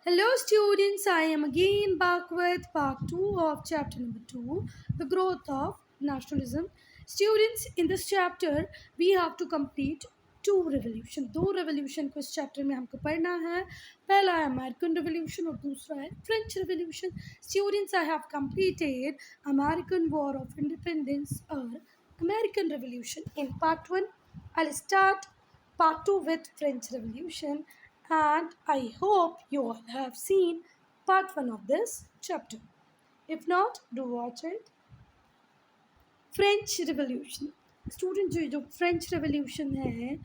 Hello students, I am again back with part 2 of chapter number 2, the growth of nationalism. Students, in this chapter we have to complete two revolution. दो revolution को इस chapter में हमको पढ़ना है. पहला है American Revolution और दूसरा है French Revolution. Students, I have completed American War of Independence or American Revolution in part 1. I'll start part 2 with French Revolution, and I hope you all have seen part 1 of this chapter. If not, do watch it. French revolution. Student, जो French revolution है,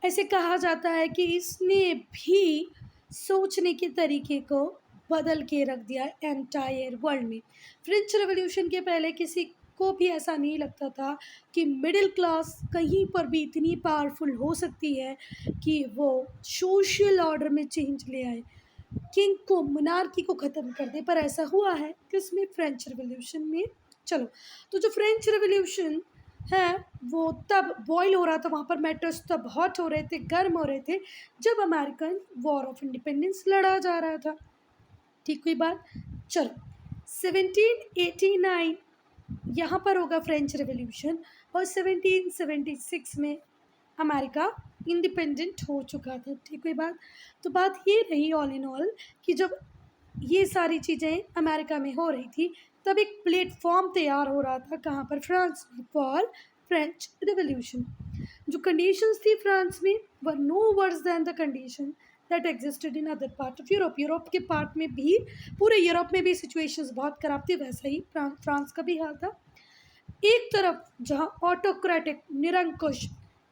ऐसे कहा जाता है कि इसने भी सोचने के तरीके को बदल के रख दिया एंटायर वर्ल्ड में. फ्रेंच रिवॉल्यूशन के पहले किसी को भी ऐसा नहीं लगता था कि मिडिल क्लास कहीं पर भी इतनी पावरफुल हो सकती है कि वो सोशल ऑर्डर में चेंज ले आए, किंग को, मोनार्की को ख़त्म कर दे. पर ऐसा हुआ है किसमें? फ्रेंच रिवॉल्यूशन में. चलो, तो जो फ्रेंच रिवॉल्यूशन है वो तब बॉयल हो रहा था, वहाँ पर मैटर्स तब हॉट हो रहे थे, गर्म हो रहे थे, जब अमेरिकन वॉर ऑफ इंडिपेंडेंस लड़ा जा रहा था. ठीक हुई बात. चलो, 1789 यहाँ पर होगा फ्रेंच रिवॉल्यूशन, और 1776 में अमेरिका इंडिपेंडेंट हो चुका था. ठीक हुई बात. तो बात ये रही ऑल इन ऑल कि जब ये सारी चीज़ें अमेरिका में हो रही थी, तब एक प्लेटफॉर्म तैयार हो रहा था. कहाँ पर? फ्रांस में, फॉर फ्रेंच रिवॉल्यूशन. जो कंडीशंस थी फ्रांस में were no worse than the condition that existed in other part of Europe. Europe के पार्ट में भी, पूरे यूरोप में भी सिचुएशंस बहुत ख़राब थी. वैसा ही फ्रांस का भी हाल था. एक तरफ जहाँ ऑटोक्रेटिक, निरंकुश,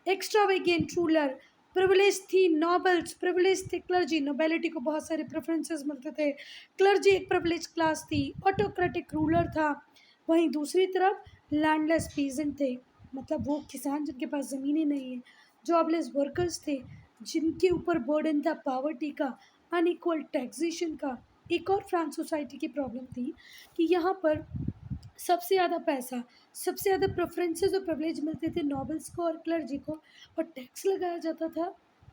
एक्स्ट्रावेगेंट रूलर, प्रिविलेज थी नॉबल्स, प्रिविलेज थे क्लर्जी, नोबेलिटी को बहुत सारे प्रेफरेंसेस मिलते थे, क्लर्जी एक प्रिविलेज क्लास थी, ऑटोक्रेटिक रूलर था. वहीं दूसरी तरफ लैंडलेस पीजेंट थे, मतलब वो किसान जिनके पास ज़मीनें नहीं हैं, जॉबलेस वर्कर्स थे, जिनके ऊपर बर्डन था पॉवर्टी का, अनइक्वल टैक्सेशन का. एक और फ्रांस सोसाइटी की प्रॉब्लम थी कि यहाँ पर सबसे ज़्यादा पैसा, सबसे ज़्यादा प्रेफरेंसेस और प्रिविलेज मिलते थे नॉबल्स को और क्लर्जी को, और टैक्स लगाया जाता था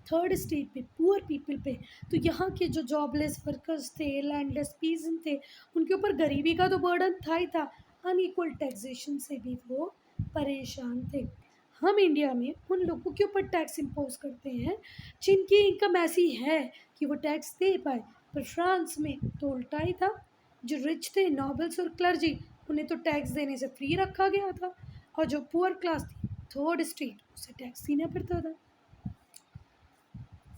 थर्ड स्टेट पे, पुअर पीपल पे. तो यहाँ के जो जॉबलेस वर्कर्स थे, लैंडलेस पीजेंट थे, उनके ऊपर गरीबी का तो बर्डन था ही था, अनइक्वल टैक्सेशन से भी वो परेशान थे. हम इंडिया में उन लोगों के ऊपर टैक्स इम्पोज करते हैं जिनकी इनकम ऐसी है कि वो टैक्स दे पाए, पर फ्रांस में तो उल्टा ही था. जो रिच थे, नॉबल्स और क्लर्जी, उन्हें तो टैक्स देने से फ्री रखा गया था, और जो पुअर क्लास थी, थर्ड स्टेट, उसे टैक्स देना पड़ता था.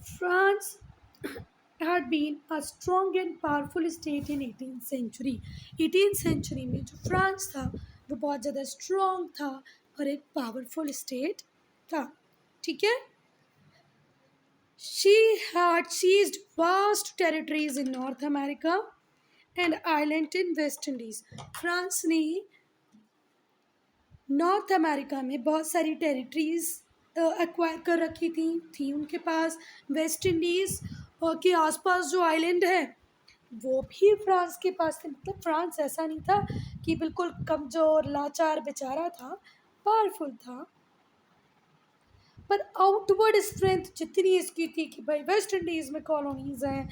France had been a strong and powerful state in 18th century. 18th century में जो फ्रांस था वो बहुत ज़्यादा स्ट्रॉन्ग था और एक पावरफुल स्टेट था. ठीक है. She had seized vast territories in North America and island in West Indies. France ने नॉर्थ अमेरिका में बहुत सारी टेरिटरीज़ एक्वायर कर रखी थी उनके पास. वेस्ट इंडीज़ के आसपास जो आइलैंड है वो भी फ्रांस के पास थे. मतलब फ्रांस ऐसा नहीं था कि बिल्कुल कमज़ोर लाचार बेचारा था, पावरफुल था. पर आउटवर्ड स्ट्रेंथ जितनी इसकी थी कि भाई वेस्ट इंडीज़ में कॉलोनीज़ हैं,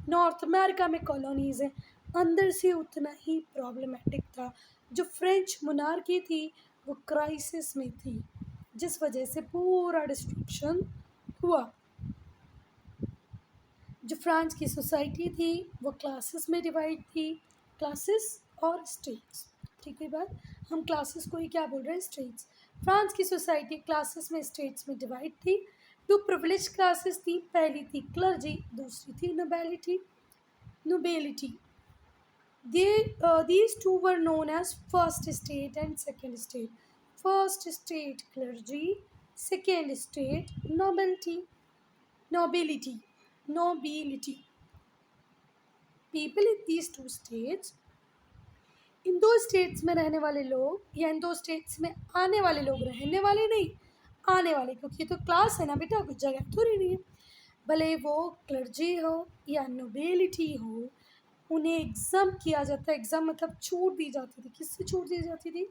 नॉर्थ अमेरिका में कॉलोनीज़ हैं, अंदर से उतना ही प्रॉब्लमेटिक था. जो फ्रेंच मोनार्की थी वो क्राइसिस में थी, जिस वजह से पूरा डिस्ट्रक्शन हुआ. जो फ्रांस की सोसाइटी थी वो क्लासेस में डिवाइड थी, क्लासेस और स्टेट्स. ठीक है बात. हम क्लासेस को ही क्या बोल रहे हैं? स्टेट्स. फ्रांस की सोसाइटी क्लासेस में, स्टेट्स में डिवाइड थी. टू प्रिविलेज क्लासेस थी. पहली थी क्लर्जी, दूसरी थी nobility. These two were known as first state and second state. First state clergy, second state nobility. People in these two states, इन दो स्टेट्स में रहने वाले लोग, या इन दो स्टेट्स में आने वाले लोग, रहने वाले नहीं, आने वाले, क्योंकि ये तो क्लास है ना बेटा, कुछ जगह थोड़ी नहीं है. भले वो क्लर्जी हो या नोबेलिटी हो, उन्हें एग्ज़ाम किया जाता है. एग्ज़ाम मतलब छूट दी जाती थी. किससे छूट दी जाती थी?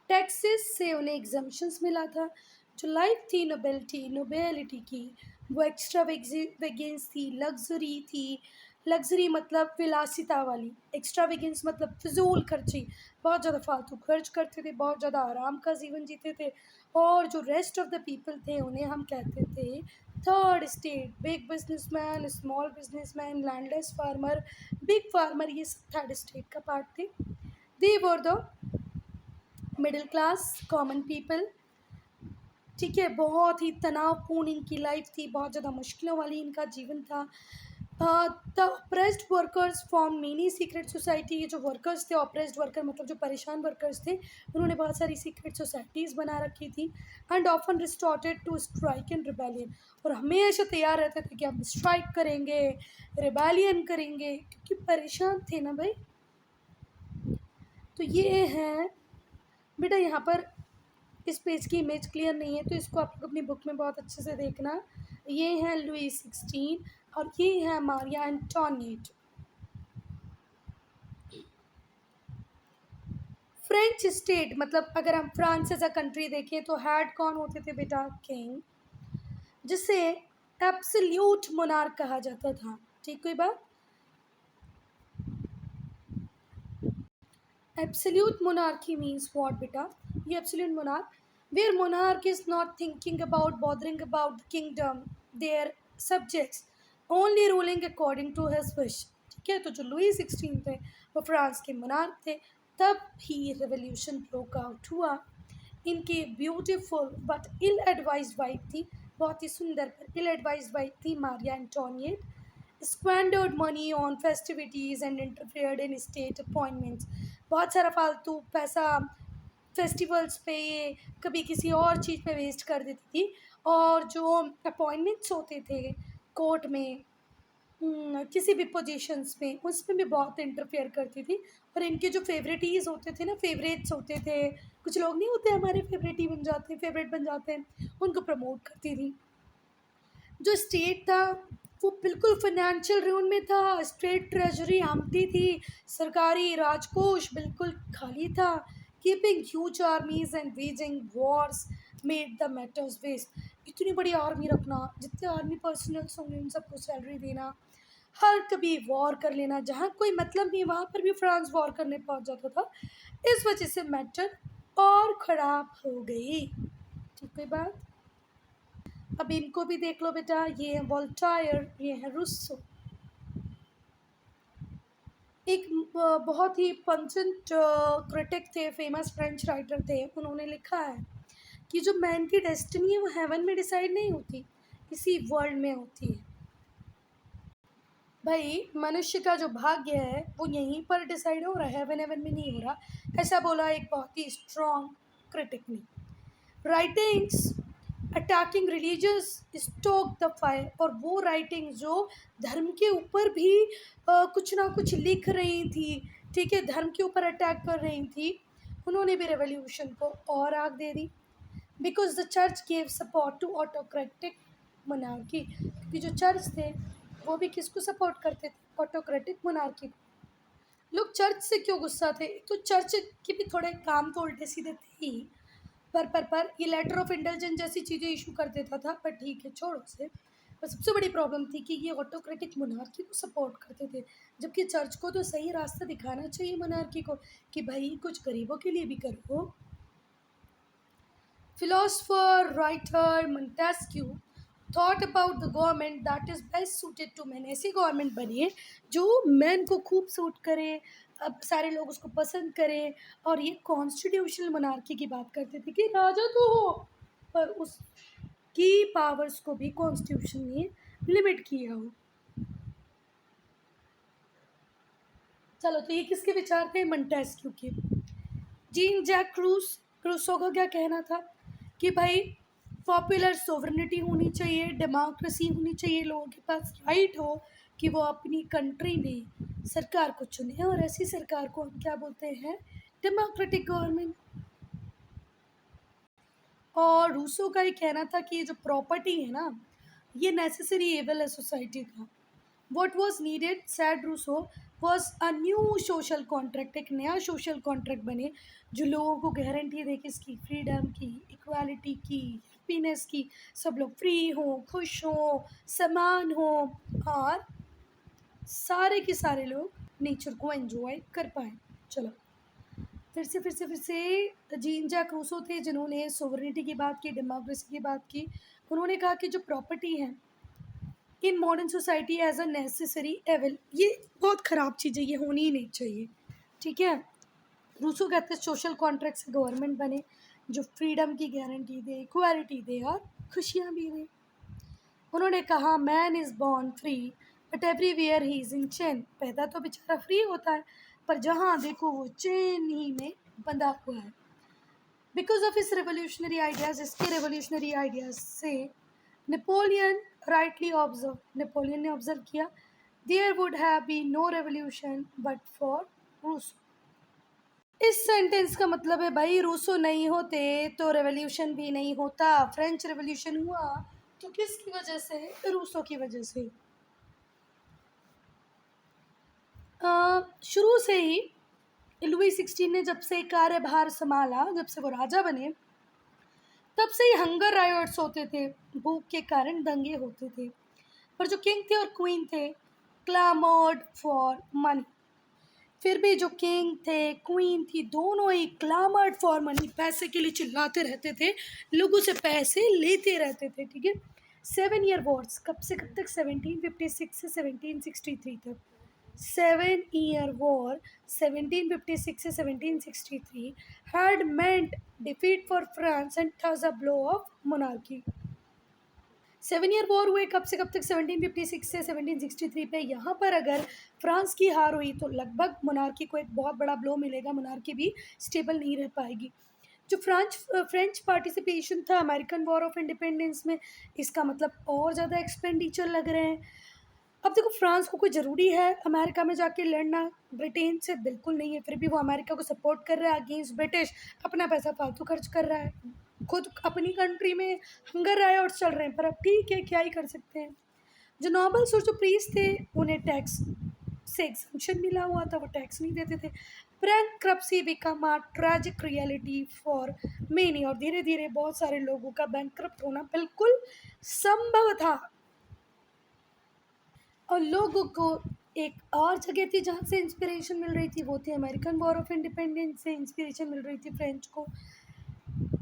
टैक्सेस से उन्हें एग्जम्पशंस मिला था. जो लाइफ थी नोबेलिटी की, वो एक्स्ट्रा वेगेंस थी, लग्जरी थी, लग्जरी मतलब विलासिता वाली, एक्स्ट्रावेगेंस मतलब फिजूल खर्ची, बहुत ज़्यादा फालतू खर्च करते थे, बहुत ज़्यादा आराम का जीवन जीते थे। और जो रेस्ट ऑफ द पीपल थे उन्हें हम कहते थे third state, big businessman, small businessman, landless farmer, big farmer, ये सब थर्ड स्टेट का पार्ट थे। They were the middle class common people. ठीक है, बहुत ही तनावपूर्ण इनकी लाइफ थी, बहुत ज़्यादा मुश्किलों वाली इनका जीवन था। The oppressed workers form many secret society, ये जो वर्कर्स थे, ऑप्रेस्ड वर्कर मतलब जो परेशान वर्कर्स थे, उन्होंने बहुत सारी सीक्रेट सोसाइटीज़ बना रखी थी। And often resorted to strike and rebellion, और हमेशा तैयार रहते थे कि हम स्ट्राइक करेंगे, रिबेलियन करेंगे, क्योंकि परेशान थे ना भाई। तो ये हैं बेटा, यहाँ पर इस पेज की इमेज क्लियर नहीं है तो इसको आप लोग अपनी बुक में बहुत अच्छे से देखना। ये हैं लुई 16 और ये है मारिया एंटोनिएट। फ्रेंच स्टेट मतलब अगर हम फ्रांस एज अ कंट्री देखें तो हेड कौन होते थे बेटा? किंग, जिसे एब्सोल्यूट मोनार्क कहा जाता था। ठीक, कोई बात? Absolute monarchy means what, beta? The absolute monarch, where monarch is not thinking about bothering about the kingdom, their subjects, only ruling according to his wish. ठीक है, तो जो लुई 16 थे वो फ्रांस के मोनार्क थे। तब ही रेवोल्यूशन ब्रोक आउट हुआ। इनकी beautiful but ill advised wife थी, बहुत ही सुंदर पर इल एडवाइज्ड वाइफ थी Maria Antoinette. squandered money on festivities and interfered in state appointments, बहुत सारा फालतू पैसा फेस्टिवल्स पे, ये कभी किसी और चीज़ पे वेस्ट कर देती थी। और जो अपॉइंटमेंट्स होते थे कोर्ट में, किसी भी पोजीशंस में, उसमें भी बहुत इंटरफेयर करती थी। और इनके जो फेवरेटीज़ होते थे ना, फेवरेट्स होते थे, कुछ लोग नहीं होते हमारे फेवरेट ही बन जाते हैं, फेवरेट बन जाते हैं, उनको प्रमोट करती थी। जो स्टेट था वो बिल्कुल फाइनेंशियल रून में था, स्टेट ट्रेजरी आमती थी, सरकारी राजकोष बिल्कुल खाली था। Keeping huge armies and waging wars made the matters वेस्ट, इतनी बड़ी आर्मी रखना, जितने आर्मी पर्सनल्स होंगे उन सबको सैलरी देना, हर कभी वॉर कर लेना, जहाँ कोई मतलब नहीं वहाँ पर भी फ्रांस वॉर करने पहुँच जाता था। इस वजह से मैटर और ख़राब हो गई। ठीक है बात? अब इनको भी देख लो बेटा, ये है वोल्टायर, ये है रूसो। एक बहुत ही पंचेंट क्रिटिक थे, फेमस फ्रेंच राइटर थे, उन्होंने लिखा है कि जो मैन की डेस्टिनी है वो हेवन में डिसाइड नहीं होती, इसी वर्ल्ड में होती है। भाई मनुष्य का जो भाग्य है वो यहीं पर डिसाइड हो रहा है, हेवन हेवन में नहीं हो रहा। ऐसा बोला एक बहुत ही स्ट्रॉन्ग क्रिटिक ने। Writings attacking religious stoke the fire, और वो राइटिंग जो धर्म के ऊपर भी कुछ ना कुछ लिख रही थी, ठीक है, धर्म के ऊपर अटैक कर रही थी, उन्होंने भी रेवोल्यूशन को और आग दे दी। Because the church gave support to autocratic monarchy, क्योंकि जो चर्च थे वो भी किसको सपोर्ट करते थे? ऑटोक्रेटिक मोनार्की को। लोग चर्च से क्यों गुस्सा थे? तो चर्च के भी थोड़े काम तो उल्टे सीधे थे ही, पर ये लेटर ऑफ इंटेलिजेंस जैसी चीज़ें इशू कर देता था, पर ठीक है छोड़ो उसे। पर सबसे बड़ी प्रॉब्लम थी कि ये ऑटोक्रेटिक मोनार्की को सपोर्ट करते थे, जबकि चर्च को तो सही रास्ता दिखाना चाहिए मोनार्की को कि भाई कुछ गरीबों के लिए भी करो। Philosopher writer Montesquieu thought about the government that is best suited to man, ऐसी गवर्नमेंट बनिए जो मैन को खूब सूट करे, अब सारे लोग उसको पसंद करें। और ये कॉन्स्टिट्यूशनल मोनार्की की बात करते थे कि राजा तो हो पर उसकी पावर्स को भी कॉन्स्टिट्यूशन ने लिमिट किया हो। चलो, तो ये किसके विचार थे? मोंटेस्क्यू के। जीन जैक क्रूसो का क्या कहना था कि भाई पॉपुलर सोवरेनिटी होनी चाहिए, डेमोक्रेसी होनी चाहिए, लोगों के पास राइट हो कि वो अपनी कंट्री में सरकार को चुने, और ऐसी सरकार को हम क्या बोलते हैं? Democratic government. और रूसो का ये कहना था कि ये जो प्रॉपर्टी है ना, ये नेसेसरी एवल है सोसाइटी का। What was needed, said Rousseau, was a new social contract, एक नया सोशल कॉन्ट्रैक्ट बने जो लोगों को गारंटी दे कि इसकी फ्रीडम की, इक्वालिटी की, हैप्पीनेस की, सब लोग फ्री हों, खुश हों, समान हों, और सारे के सारे लोग नेचर को एंजॉय कर पाए। चलो फिर से जीन जैक रूसो थे जिन्होंने सोवरेनिटी की बात की, डेमोक्रेसी की बात की। उन्होंने कहा कि जो प्रॉपर्टी है in modern society as a necessary evil, ये बहुत ख़राब चीज़ है, ये होनी ही नहीं चाहिए। ठीक है, रूसो कहते हैं सोशल कॉन्ट्रैक्ट से गवर्नमेंट बने जो फ्रीडम की गारंटी दे, इक्वालिटी दे और खुशियाँ भी दे। उन्होंने कहा man is born free but everywhere he is in chain. पैदा तो बेचारा फ्री होता है पर जहाँ देखो वो चेन ही में बंधा हुआ है। Because of his revolutionary ideas, इसके रेवोल्यूशनरी आइडियाज़ से नेपोलियन राइटली ऑब्जर्व, नेपोलियन ने ऑब्जर्व किया there would have been no revolution but for Rousseau. इस सेंटेंस का मतलब है भाई रूसो नहीं होते तो रेवोल्यूशन भी नहीं होता। फ्रेंच रेवोल्यूशन हुआ तो किसकी वजह से? रूसो की वजह से। शुरू से ही लुई 16 ने जब से कार्यभार संभाला, जब से वो राजा बने, तब से ही हंगर रायोट्स होते थे, भूख के कारण दंगे होते थे। पर जो किंग थे और क्वीन थे क्लामर्ड फॉर मनी। फिर भी जो किंग थे, क्वीन थी, दोनों ही क्लामर्ड फॉर मनी, पैसे के लिए चिल्लाते रहते थे, लोगों से पैसे लेते रहते थे। ठीक है, 7 ईयर वॉर्स, कब से कब तक? 1756 से 1763 तक। 7 ईयर वॉर 1756 से 1763 had meant defeat for France and thus a blow of monarchy। 7 year war हुए कब से कब तक? 1756 से 1763 पे। यहाँ पर अगर फ्रांस की हार हुई तो लगभग मोनार्की को एक बहुत बड़ा ब्लो मिलेगा, मोनार्की भी स्टेबल नहीं रह पाएगी। जो फ्रेंच पार्टिसिपेशन था अमेरिकन वॉर ऑफ इंडिपेंडेंस में, इसका मतलब और ज़्यादा एक्सपेंडिचर लग रहे हैं। अब देखो फ्रांस को कोई ज़रूरी है अमेरिका में जाके लड़ना? ब्रिटेन से बिल्कुल नहीं है, फिर भी वो अमेरिका को सपोर्ट कर रहा है अगेंस्ट ब्रिटिश, अपना पैसा फालतू खर्च कर रहा है, खुद अपनी कंट्री में हंगर रायोट्स चल रहे हैं। पर अब ठीक है, क्या ही कर सकते हैं। जो नॉबल्स और जो प्रीस्ट थे उन्हें टैक्स से एग्जम्पशन मिला हुआ था, वो टैक्स नहीं देते थे। Bankruptcy become a tragic reality for many, और धीरे धीरे बहुत सारे लोगों का बैंकरप्ट होना बिल्कुल संभव था। और लोगों को एक और जगह थी जहाँ से इंस्पिरेशन मिल रही थी, वो थी अमेरिकन वॉर ऑफ इंडिपेंडेंस से इंस्पिरेशन मिल रही थी फ्रेंच को।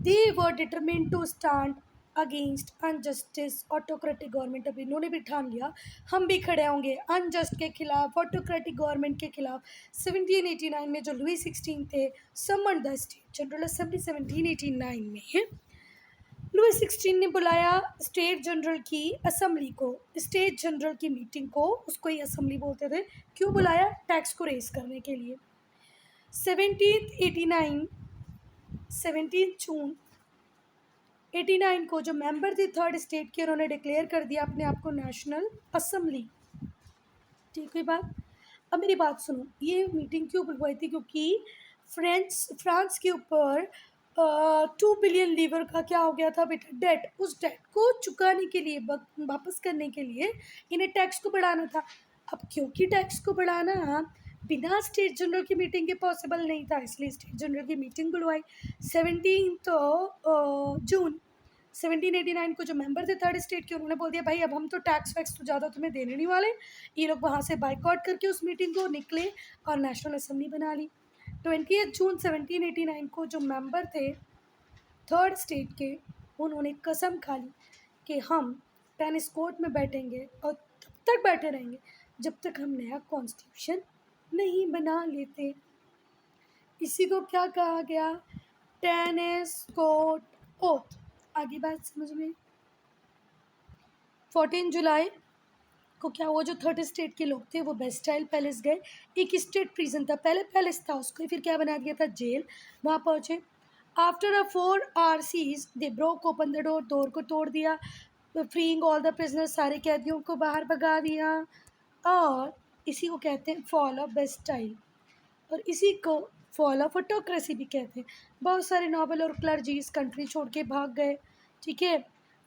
They were determined to stand against injustice autocratic government. अब इन्होंने भी ठान लिया हम भी खड़े होंगे अनजस्ट के खिलाफ, ऑटोक्रेटिक गवर्नमेंट के खिलाफ। 1789 में जो लुई 16 थे summon the state general assembly 1789 में लुई 16 ने बुलाया स्टेट जनरल की असेंबली को, स्टेट जनरल की मीटिंग को, उसको ही असेंबली बोलते थे। क्यों बुलाया? टैक्स को रेस करने के लिए। 1789 17 जून 89 को जो मेंबर थे थर्ड स्टेट के, उन्होंने डिक्लेयर कर दिया अपने आप को नेशनल असेंबली। ठीक हुई बात। अब मेरी बात सुनो, ये मीटिंग क्यों बुलवाई थी? क्योंकि फ्रांस के ऊपर 2 बिलियन लीवर का क्या हो गया था बेटा? डेट। उस डेट को चुकाने के लिए, वापस करने के लिए इन्हें टैक्स को बढ़ाना था। अब क्योंकि टैक्स को बढ़ाना बिना स्टेट जनरल की मीटिंग के पॉसिबल नहीं था, इसलिए स्टेट जनरल की मीटिंग बुलवाई 17 जून 1789 को। जो मेंबर थे थर्ड स्टेट के, उन्होंने बोल दिया भाई अब हम तो टैक्स वैक्स तो ज़्यादा तुम्हें देने नहीं वाले। ये लोग वहाँ से बाइकआउट करके उस मीटिंग को निकले और नेशनल असेंबली बना ली। 20 जून 1789 को जो मेंबर थे थर्ड स्टेट के, उन्होंने कसम खा ली कि हम टेनिस कोर्ट में बैठेंगे और तब तक बैठे रहेंगे जब तक हम नया कॉन्स्टिट्यूशन नहीं बना लेते। इसी को क्या कहा गया? Tennis court oath. आगे बात समझ में? 14 जुलाई को क्या हुआ? जो थर्ड स्टेट के लोग थे वो बेस्टाइल पैलेस गए। एक स्टेट प्रिजन था, पहले पैलेस था, उसको फिर क्या बना दिया था? जेल। वहाँ पहुँचे। After a 4 hour siege they broke open the door को तोड़ दिया, फ्रीइंग ऑल द प्रिजनर्स, सारे कैदियों को बाहर भगा दिया। और इसी को कहते हैं फॉल ऑफ बेस्टाइल, और इसी को फॉल ऑफ ऑटोक्रेसी भी कहते हैं। बहुत सारे नोबल और क्लर्जी इस कंट्री छोड़ के भाग गए। ठीक है,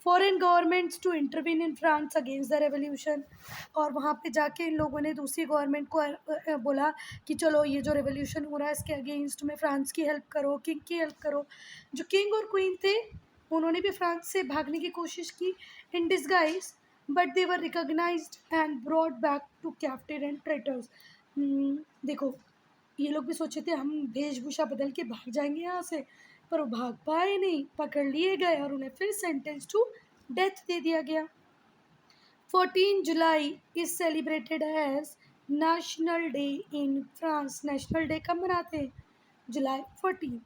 foreign governments to intervene in France against the revolution, और वहाँ पे जाके इन लोगों ने दूसरी गवर्नमेंट को बोला कि चलो ये जो रेवोल्यूशन हो रहा है इसके अगेंस्ट में फ्रांस की हेल्प करो, किंग की हेल्प करो। जो किंग और क्वीन थे उन्होंने भी फ्रांस से भागने की कोशिश की in disguise, but they were recognised and brought back to captive and traitors. देखो, ये लोग भी सोचे थे हम वेशभूषा बदल के भाग जाएंगे यहाँ से, पर वो भाग पाए नहीं, पकड़ लिए गए और उन्हें फिर सेंटेंस टू डेथ दे दिया गया। 14 July is celebrated as national day in France. National day कब मनाते हैं? July 14।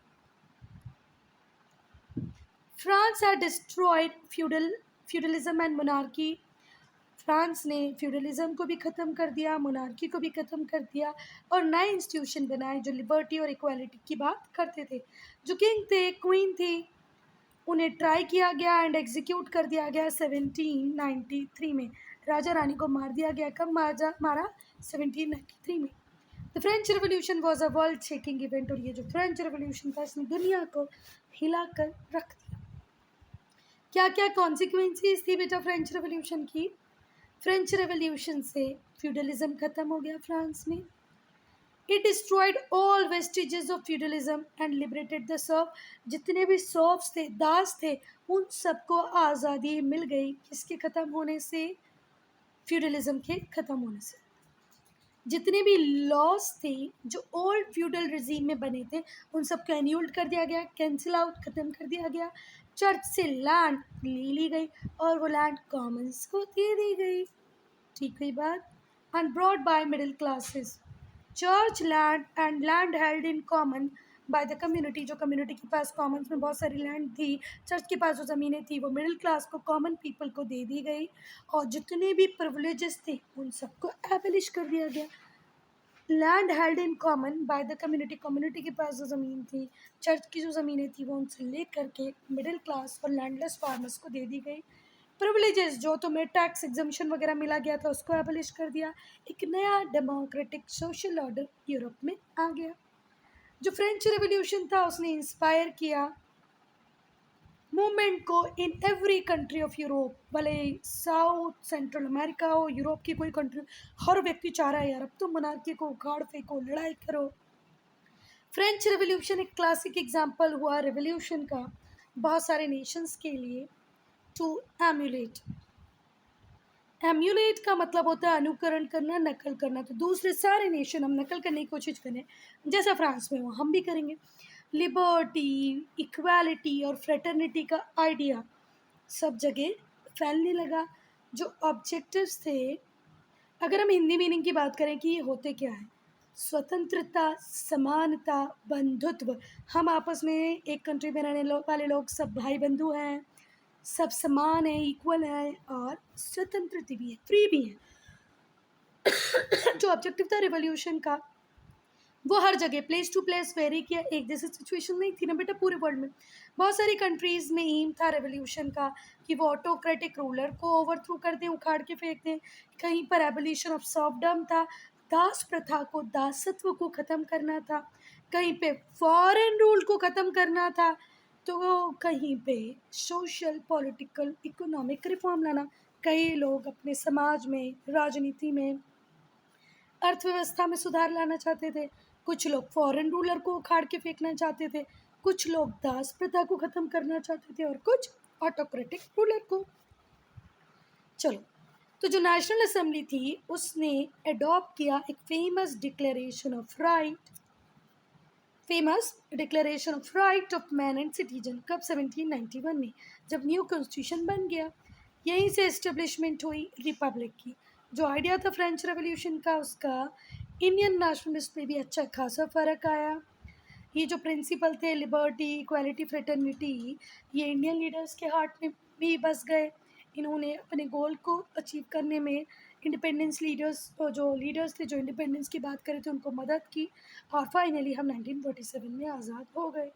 France had destroyed feudalism and monarchy. France ने फ्यूडलिज्म को भी ख़त्म कर दिया, मोनार्की को भी ख़त्म कर दिया और नए इंस्टीट्यूशन बनाए जो लिबर्टी और इक्वालिटी की बात करते थे। जो किंग थे, क्वीन थी, उन्हें ट्राई किया गया एंड एग्जीक्यूट कर दिया गया 1793 में। राजा रानी को मार दिया गया। कब मारा? 1793 में। The French revolution was a world shaking event. और ये जो फ्रेंच रेवोल्यूशन था इसने दुनिया को हिलाकर रख दिया। क्या क्या कॉन्सिक्वेंसेस थी बेटा फ्रेंच रेवोल्यूशन की? फ्रेंच रेवोल्यूशन से फ्यूडलिज्म खत्म हो गया फ्रांस में। It destroyed all vestiges of feudalism and liberated the serf. जितने भी सर्व्स थे, दास थे, उन सबको आज़ादी मिल गई। किसके ख़त्म होने से? फ्यूडलिज्म के ख़त्म होने से। जितने भी लॉज थे जो ओल्ड फ्यूडल रिजीम में बने थे, उन सबको एन्यूल्ड कर दिया गया, कैंसिल आउट, ख़त्म कर दिया गया। चर्च से लैंड ले ली गई और वो लैंड कॉमन्स को दे दी गई। ठीक हुई बात? And brought by middle classes. Church land and land held in common by the community. जो कम्युनिटी के पास कॉमन्स में बहुत सारी लैंड थी, चर्च के पास जो ज़मीनें थी, वो मिडिल क्लास को, कॉमन पीपल को दे दी गई। और जितने भी प्रिविलेजेस थे उन सबको एबलिश कर दिया गया। Land held in common by the community. Community के पास जो ज़मीन थी, चर्च की जो ज़मीनें थी, वो उनसे ले करके मिडिल क्लास और लैंडलेस फार्मर्स को दे दी गई। प्रिविलेजेस जो तुम्हें टैक्स एग्जम्पशन वगैरह मिला गया था उसको एबलिश कर दिया। एक नया डेमोक्रेटिक सोशल ऑर्डर यूरोप में आ गया। जो फ्रेंच रेवोल्यूशन था उसने इंस्पायर किया मूवमेंट को in every country of Europe. भले साउथ सेंट्रल अमेरिका हो, यूरोप की कोई कंट्री, हर व्यक्ति चाह रहा है यार अब तो मोनार्की को उखाड़ फेंको, लड़ाई करो। फ्रेंच रेवोल्यूशन एक क्लासिक एग्जाम्पल हुआ रेवोल्यूशन का बहुत सारे नेशंस के लिए। To emulate. एम्यूलेट का मतलब होता है अनुकरण करना, नकल करना। तो दूसरे सारे नेशन हम नकल करने की कोशिश करें, जैसा फ्रांस में हुआ हम भी करेंगे। लिबर्टी, इक्वालिटी और फ्रेटर्निटी का आइडिया सब जगह फैलने लगा। जो ऑब्जेक्टिव्स थे, अगर हम हिंदी मीनिंग की बात करें कि ये होते क्या है? स्वतंत्रता, समानता, बंधुत्व। हम आपस में एक कंट्री में रहने वाले लोग सब भाई बंधु हैं, सब समान है, इक्वल है और स्वतंत्रता भी है, फ्री भी है। जो ऑब्जेक्टिव था रिवॉल्यूशन का, वो हर जगह प्लेस टू प्लेस वेरी किया। एक जैसी सिचुएशन नहीं थी ना बेटा पूरे वर्ल्ड में। बहुत सारी कंट्रीज़ में एम था रेवोल्यूशन का कि वो ऑटोक्रेटिक रूलर को ओवरथ्रो कर दें, उखाड़ के फेंक दें। कहीं पर एबोलिशन ऑफ सर्वडम था, दास प्रथा को, दासत्व को ख़त्म करना था। कहीं पे फॉरेन रूल को ख़त्म करना था, तो कहीं पे सोशल, पॉलिटिकल, इकोनॉमिक रिफॉर्म लाना। कई लोग अपने समाज में, राजनीति में, अर्थव्यवस्था में सुधार लाना चाहते थे। कुछ लोग फॉरेन रूलर को उखाड़ के फेंकना चाहते थे, कुछ लोग दास प्रथा को ख़त्म करना चाहते थे और कुछ ऑटोक्रेटिक रूलर को। चलो, तो जो नेशनल असेंबली थी उसने अडॉप्ट किया एक famous declaration of right of man and citizen. कब? 1791 में, जब न्यू कॉन्स्टिट्यूशन बन गया। यहीं से इस्टेब्लिशमेंट हुई रिपब्लिक की। जो आइडिया था फ्रेंच रेवोल्यूशन का, उसका इंडियन नेशनलिस्ट में भी अच्छा खासा फ़र्क आया। ये जो प्रिंसिपल थे, लिबर्टी, इक्वालिटी, फ्रेटर्निटी, ये इंडियन लीडर्स के हार्ट में भी बस गए। इन्होंने अपने गोल को अचीव करने में इंडिपेंडेंस लीडर्स, जो लीडर्स थे जो इंडिपेंडेंस की बात करे थे, उनको मदद की और फाइनली हम 1947 में आज़ाद हो गए।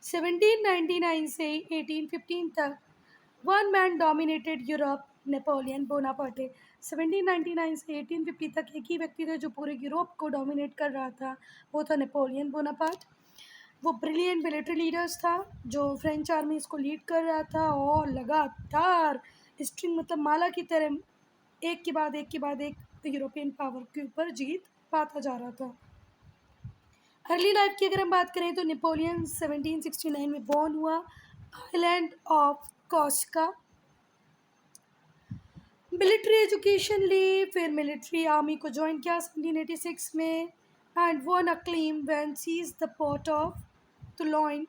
1799 से 1815 तक one man dominated Europe, Napoleon Bonaparte. 1799 से 1850 तक एक ही व्यक्ति था जो पूरे यूरोप को डोमिनेट कर रहा था, वो था नेपोलियन बोनापार्ट। वो ब्रिलियंट मिलिट्री लीडर्स था जो फ्रेंच आर्मी इसको लीड कर रहा था और लगातार स्ट्रिंग मतलब माला की तरह एक के बाद एक के बाद एक यूरोपियन पावर के ऊपर जीत पाता जा रहा था। अर्ली लाइफ की अगर हम बात करें तो नेपोलियन 1769 में बॉर्न हुआ, island of Corsica. Military education ली, फिर मिलिट्री आर्मी को ज्वाइन किया 1786 में and won acclaim when seize the port of Toulon.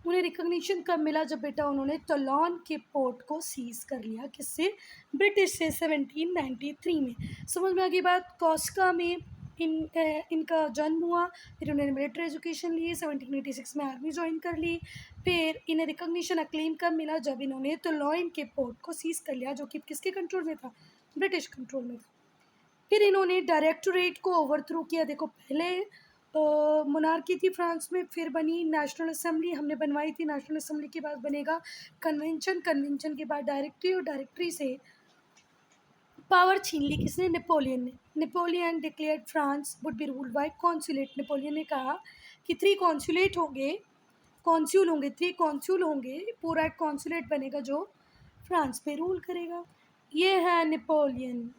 उन्हें रिकॉग्निशन कब मिला? जब बेटा उन्होंने टोलोन के पोर्ट को सीज कर लिया, किससे? ब्रिटिश से 1793 में। समझ में आ गई बात। कोस्का में इनका जन्म हुआ, फिर उन्होंने मिलिट्री एजुकेशन ली, 1786 में आर्मी ज्वाइन कर ली। फिर इन्हें रिकॉग्निशन अक्लेम कब मिला? जब इन्होंने टोलोन के पोर्ट को सीज कर लिया, जो कि किसके कंट्रोल में था? ब्रिटिश कंट्रोल में था। फिर इन्होंने डायरेक्टोरेट को ओवरथ्रो किया। देखो पहले मोनार्की थी फ्रांस में, फिर बनी नेशनल असेंबली, हमने बनवाई थी। नेशनल असेंबली के बाद बनेगा कन्वेंशन, कन्वेंशन के बाद डायरेक्टरी, और डायरेक्टरी से पावर छीन ली किसने? नेपोलियन ने। Napoleon declared France would be ruled by consulate. Napoleon ने कहा कि 3 कॉन्सुलेट होंगे, कॉन्स्यूल होंगे, 3 कॉन्स्यूल होंगे, पूरा एक कॉन्सुलेट बनेगा जो फ्रांस पे रूल करेगा। ये है Napoleon.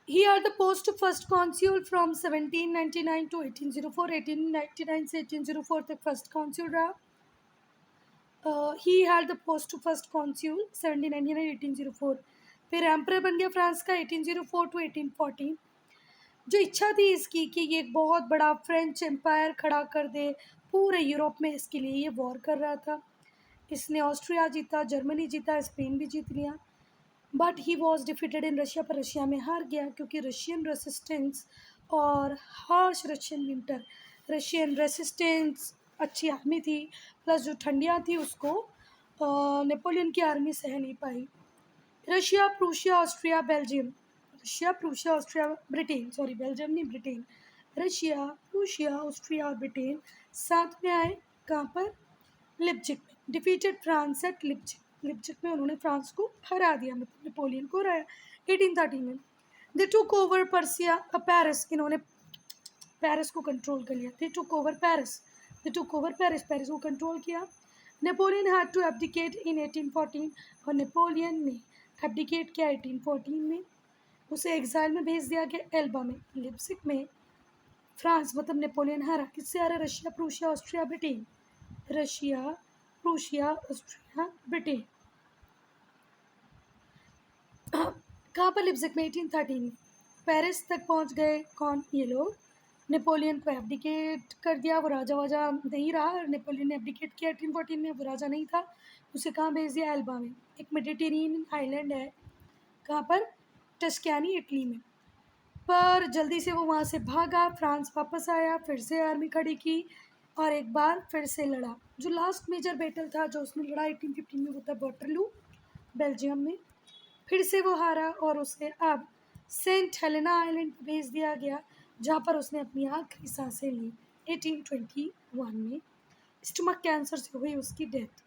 He held the post of first consul from 1799 to 1804। 1899 से 1804 तक फर्स्ट कॉन्सूल रहा। He held the post of first consul 1799 1804। फिर एम्परर बन गया फ्रांस का 1804 टू 1814। जो इच्छा थी इसकी कि ये एक बहुत बड़ा फ्रेंच एम्पायर खड़ा कर दे पूरे यूरोप में, इसके लिए ये वॉर कर रहा था। इसने ऑस्ट्रिया जीता, जर्मनी जीता, स्पेन भी जीत लिया। But he was defeated in Russia, पर रशिया में हार गया क्योंकि रशियन रेसिस्टेंस और harsh Russian winter. Russian resistance अच्छी आर्मी थी, प्लस जो ठंडियाँ थी उसको नेपोलियन की आर्मी सह नहीं पाई। Russia, Prussia, Austria, Belgium. Russia, Prussia, Austria, Britain, sorry Belgium नहीं, ब्रिटेन। रशिया, प्रूशिया, ऑस्ट्रिया और ब्रिटेन साथ में आए। कहाँ पर? लिप्जिक में। Defeated France at Leipzig. Leipzig में उन्होंने फ्रांस को हरा दिया, मतलब नेपोलियन को हराया 1830 में। दे टुक ओवर पर्सिया, पेरिस। इन्होंने पेरिस को कंट्रोल कर लिया। दे टुक ओवर पेरिस, दे टुक ओवर पेरिस, पेरिस को कंट्रोल किया। नेपोलियन हैड टू एब्डिकेट इन 1814, और नेपोलियन ने एब्डिकेट किया 1814 में। उसे एग्जाइल में भेज दिया गया एल्बा में। लिप्जिक में फ्रांस मतलब नेपोलियन हारा। किससे हारा? Russia, Prussia, Austria, Britain. Russia, Prussia, Austria, Britain. कहाँ पर? लिप्जिक में 1813 में। पेरिस तक पहुँच गए कौन? ये लोग। नेपोलियन को एब्डिकेट कर दिया, वो राजा वाजा नहीं रहा। नेपोलियन ने एब्डिकेट किया 1814 में, वो राजा नहीं था। उसे कहाँ भेज दिया? एल्बा में, एक मेडिटेरियन आइलैंड है। कहाँ पर? टस्कैनी, इटली में। पर जल्दी से वो वहाँ से भागा, फ्रांस वापस आया, फिर से आर्मी खड़ी की और एक बार फिर से लड़ा। जो लास्ट मेजर बैटल था जो उसने लड़ा 1815 में, वो था वाटरलू, बेल्जियम में। फिर से वो हारा और उसे अब सेंट हेलेना आइलैंड पर भेज दिया गया, जहाँ पर उसने अपनी आखिरी सांसें ली 1821 में। स्टमक कैंसर से हुई उसकी डेथ।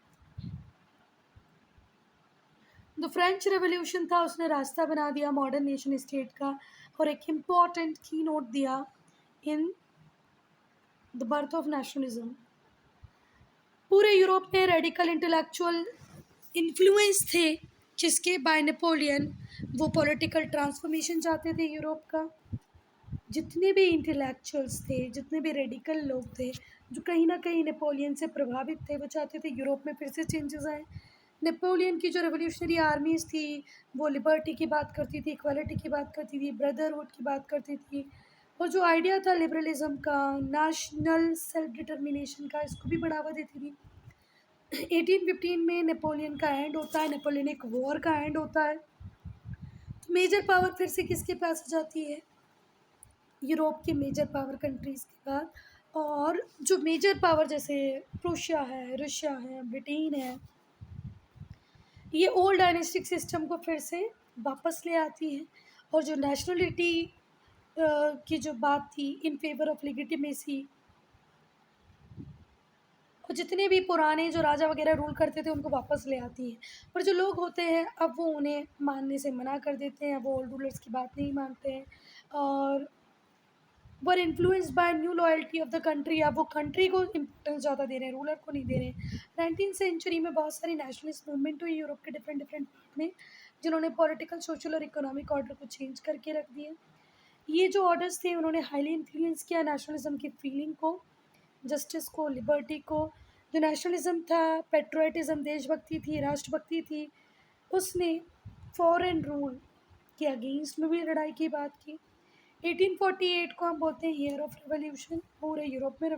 जो फ्रेंच रेवोल्यूशन था उसने रास्ता बना दिया मॉडर्न नेशन स्टेट का, और एक इम्पॉर्टेंट की नोट दिया in the birth of nationalism. पूरे यूरोप में रेडिकल इंटेलेक्चुअल इन्फ्लुएंस थे जिसके बाय नेपोलियन। वो पॉलिटिकल ट्रांसफॉर्मेशन चाहते थे यूरोप का। जितने भी इंटेलेक्चुअल्स थे, जितने भी रेडिकल लोग थे जो कहीं ना कहीं नेपोलियन से प्रभावित थे, वो चाहते थे यूरोप में फिर से चेंजेस आए। नेपोलियन की जो रेवोल्यूशनरी आर्मीज़ थी वो लिबर्टी की बात करती थी, इक्वालिटी की बात करती थी, ब्रदरहुड की बात करती थी, और जो आइडिया था लिबरलिज्म का, नेशनल सेल्फ डिटर्मिनेशन का, इसको भी बढ़ावा देती थी। 1815 में नेपोलियन का एंड होता है, नेपोलियनिक वॉर का एंड होता है। तो मेजर पावर फिर से किसके पास आ जाती है? यूरोप के मेजर पावर कंट्रीज़ के बाद। और जो मेजर पावर जैसे प्रूशिया है, रशिया है, ब्रिटेन है, ये ओल्ड डायनेस्टिक सिस्टम को फिर से वापस ले आती है। और जो नेशनलिटी की जो बात थी इन फेवर ऑफ लेजिटिमेसी, और जितने भी पुराने जो राजा वगैरह रूल करते थे उनको वापस ले आती है। पर जो लोग होते हैं अब वो उन्हें मानने से मना कर देते हैं, वो ओल्ड रूलर्स की बात नहीं मानते हैं, और were influenced by new loyalty of the country. अब वो कंट्री को इम्पोर्टेंस ज़्यादा दे रहे हैं, रूलर को नहीं दे रहे हैं। 19th सेंचुरी में बहुत सारी नेशनलिस्ट मूवमेंट हुई यूरोप के डिफरेंट डिफरेंट पार्ट में, जिन्होंने पॉलिटिकल, सोशल और इकोनॉमिक ऑर्डर को चेंज करके रख दिए। ये जो ऑर्डर्स थे उन्होंने हाईली इन्फ्लुएंस किया नेशनलिज्म की फीलिंग को, जस्टिस को, लिबर्टी को, जो नेशनलिज्म था, पेट्रोटिज्म, देशभक्ति थी, राष्ट्रभक्ति थी, उसने फॉरेन रूल के अगेंस्ट में भी लड़ाई की बात की। 1848 को हम बोलते हैं ईयर ऑफ रेवोल्यूशन। पूरे यूरोप में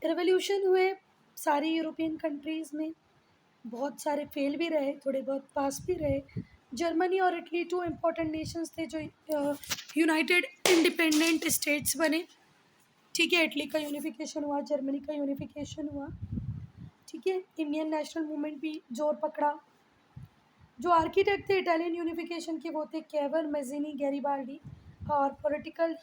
रेवोल्यूशन हुए सारी यूरोपियन कंट्रीज़ में। बहुत सारे फेल भी रहे, थोड़े बहुत पास भी रहे। जर्मनी और इटली टू इम्पोर्टेंट नेशंस थे जो यूनाइटेड इंडिपेंडेंट स्टेट्स बने। ठीक है, इटली का यूनिफिकेशन हुआ, जर्मनी का यूनिफिकेशन हुआ। ठीक है, इंडियन नेशनल मूवमेंट भी जोर पकड़ा। जो आर्किटेक्ट थे इटालियन यूनिफिकेशन के वो थे केवर, मेज़िनी, गैरिबाल्डी। और पॉलिटिकल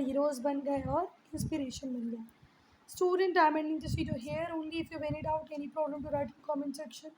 हीरोज़ बन गए और इंस्पिरेशन बन गए। Student, I'm ending this video here. Only if you have any doubt, any problem, to write in comment section.